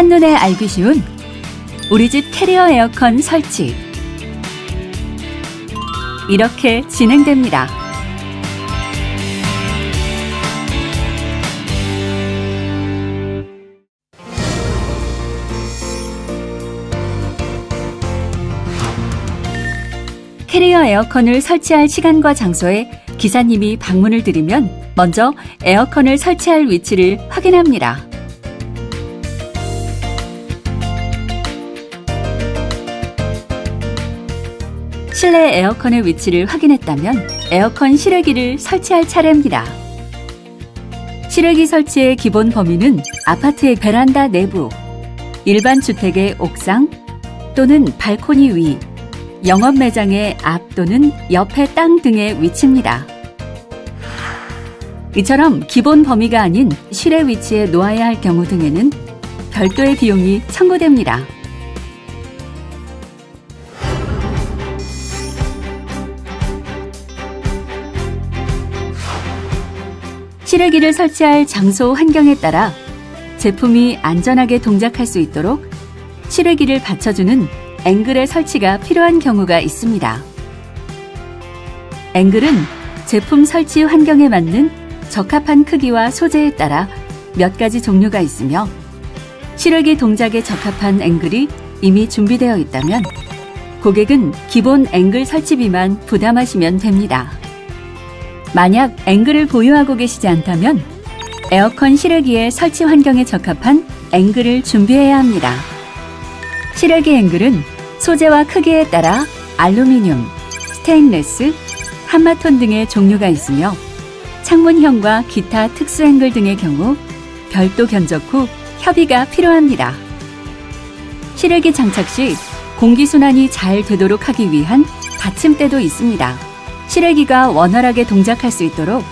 한눈에 알기 쉬운 우리 집 캐리어 에어컨 설치. 이렇게 진행됩니다. 캐리어 에어컨을 설치할 시간과 장소에 기사님이 방문을 드리면 먼저 에어컨을 설치할 위치를 확인합니다. 실내 에어컨의 위치를 확인했다면 에어컨 실외기를 설치할 차례입니다. 실외기 설치의 기본 범위는 아파트의 베란다 내부, 일반 주택의 옥상 또는 발코니 위, 영업 매장의 앞 또는 옆의 땅 등의 위치입니다. 이처럼 기본 범위가 아닌 실외 위치에 놓아야 할 경우 등에는 별도의 비용이 청구됩니다. 실외기를 설치할 장소 환경에 따라 제품이 안전하게 동작할 수 있도록 실외기를 받쳐주는 앵글의 설치가 필요한 경우가 있습니다. 앵글은 제품 설치 환경에 맞는 적합한 크기와 소재에 따라 몇 가지 종류가 있으며 실외기 동작에 적합한 앵글이 이미 준비되어 있다면 고객은 기본 앵글 설치비만 부담하시면 됩니다. 만약 앵글을 보유하고 계시지 않다면 에어컨 실외기의 설치 환경에 적합한 앵글을 준비해야 합니다. 실외기 앵글은 소재와 크기에 따라 알루미늄, 스테인레스, 한마톤 등의 종류가 있으며 창문형과 기타 특수 앵글 등의 경우 별도 견적 후 협의가 필요합니다. 실외기 장착 시 공기순환이 잘 되도록 하기 위한 받침대도 있습니다. 실외기가 원활하게 동작할 수 있도록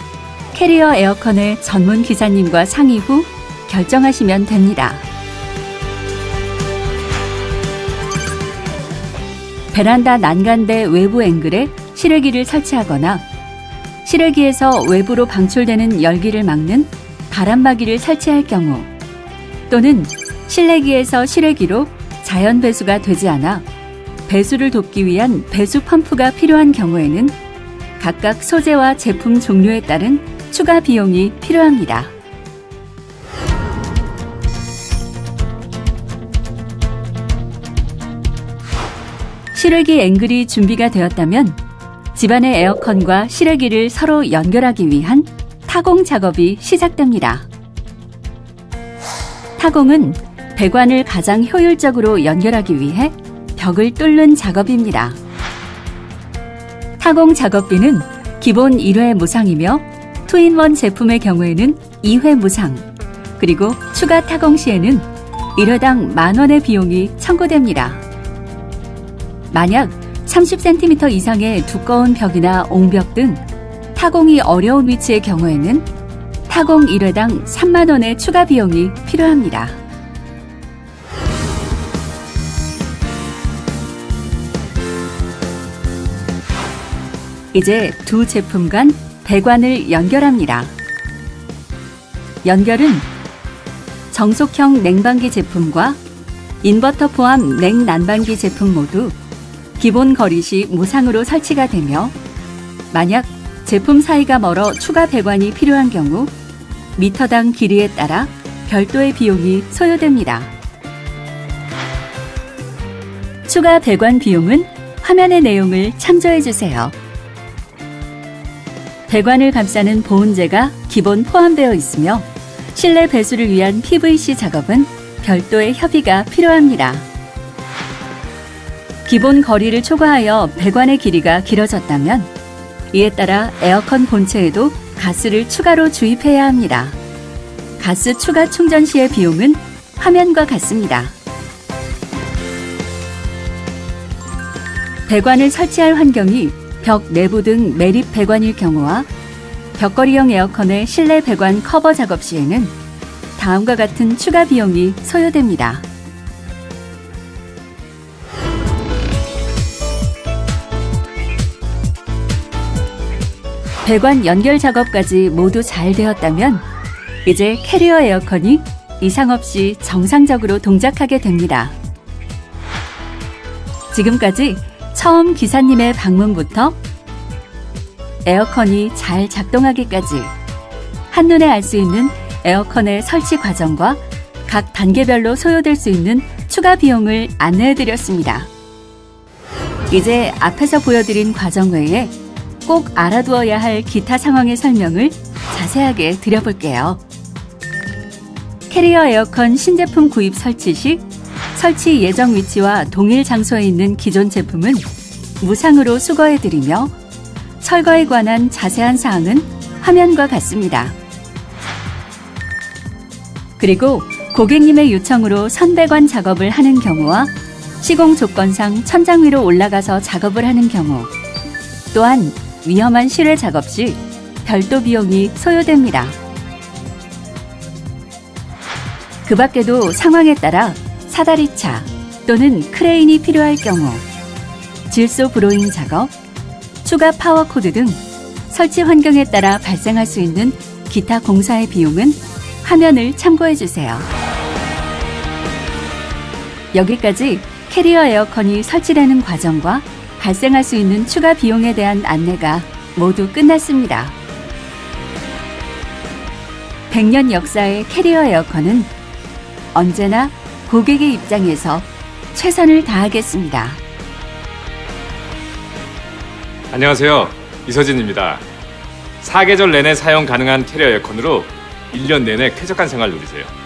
캐리어 에어컨의 전문 기사님과 상의 후 결정하시면 됩니다. 베란다 난간대 외부 앵글에 실외기를 설치하거나 실외기에서 외부로 방출되는 열기를 막는 바람막이를 설치할 경우 또는 실내기에서 실외기로 자연 배수가 되지 않아 배수를 돕기 위한 배수 펌프가 필요한 경우에는 각각 소재와 제품 종류에 따른 추가 비용이 필요합니다. 실외기 앵글이 준비가 되었다면 집안의 에어컨과 실외기를 서로 연결하기 위한 타공 작업이 시작됩니다. 타공은 배관을 가장 효율적으로 연결하기 위해 벽을 뚫는 작업입니다. 타공 작업비는 기본 1회 무상이며 투인원 제품의 경우에는 2회 무상, 그리고 추가 타공 시에는 1회당 10,000원의 비용이 청구됩니다. 만약 30cm 이상의 두꺼운 벽이나 옹벽 등 타공이 어려운 위치의 경우에는 타공 1회당 30,000원의 추가 비용이 필요합니다. 이제 두 제품 간 배관을 연결합니다. 연결은 정속형 냉방기 제품과 인버터 포함 냉난방기 제품 모두 기본 거리 시 무상으로 설치가 되며 만약 제품 사이가 멀어 추가 배관이 필요한 경우 미터당 길이에 따라 별도의 비용이 소요됩니다. 추가 배관 비용은 화면의 내용을 참조해 주세요. 배관을 감싸는 보온재가 기본 포함되어 있으며 실내 배수를 위한 PVC 작업은 별도의 협의가 필요합니다. 기본 거리를 초과하여 배관의 길이가 길어졌다면 이에 따라 에어컨 본체에도 가스를 추가로 주입해야 합니다. 가스 추가 충전 시의 비용은 화면과 같습니다. 배관을 설치할 환경이 벽 내부 등 매립 배관일 경우와 벽걸이형 에어컨의 실내 배관 커버 작업 시에는 다음과 같은 추가 비용이 소요됩니다. 배관 연결 작업까지 모두 잘 되었다면 이제 캐리어 에어컨이 이상 없이 정상적으로 동작하게 됩니다. 지금까지 처음 기사님의 방문부터 에어컨이 잘 작동하기까지 한눈에 알 수 있는 에어컨의 설치 과정과 각 단계별로 소요될 수 있는 추가 비용을 안내해드렸습니다. 이제 앞에서 보여드린 과정 외에 꼭 알아두어야 할 기타 상황의 설명을 자세하게 드려볼게요. 캐리어 에어컨 신제품 구입 설치 시 설치 예정 위치와 동일 장소에 있는 기존 제품은 무상으로 수거해드리며 철거에 관한 자세한 사항은 화면과 같습니다. 그리고 고객님의 요청으로 선배관 작업을 하는 경우와 시공 조건상 천장 위로 올라가서 작업을 하는 경우, 또한 위험한 실외 작업 시 별도 비용이 소요됩니다. 그 밖에도 상황에 따라 사다리차 또는 크레인이 필요할 경우, 질소 브로잉 작업, 추가 파워 코드 등 설치 환경에 따라 발생할 수 있는 기타 공사의 비용은 화면을 참고해 주세요. 여기까지 캐리어 에어컨이 설치되는 과정과 발생할 수 있는 추가 비용에 대한 안내가 모두 끝났습니다. 100년 역사의 캐리어 에어컨은 언제나 고객의 입장에서 최선을 다하겠습니다. 안녕하세요. 이서진입니다. 사계절 내내 사용 가능한 캐리어 에어컨으로 1년 내내 쾌적한 생활 누리세요.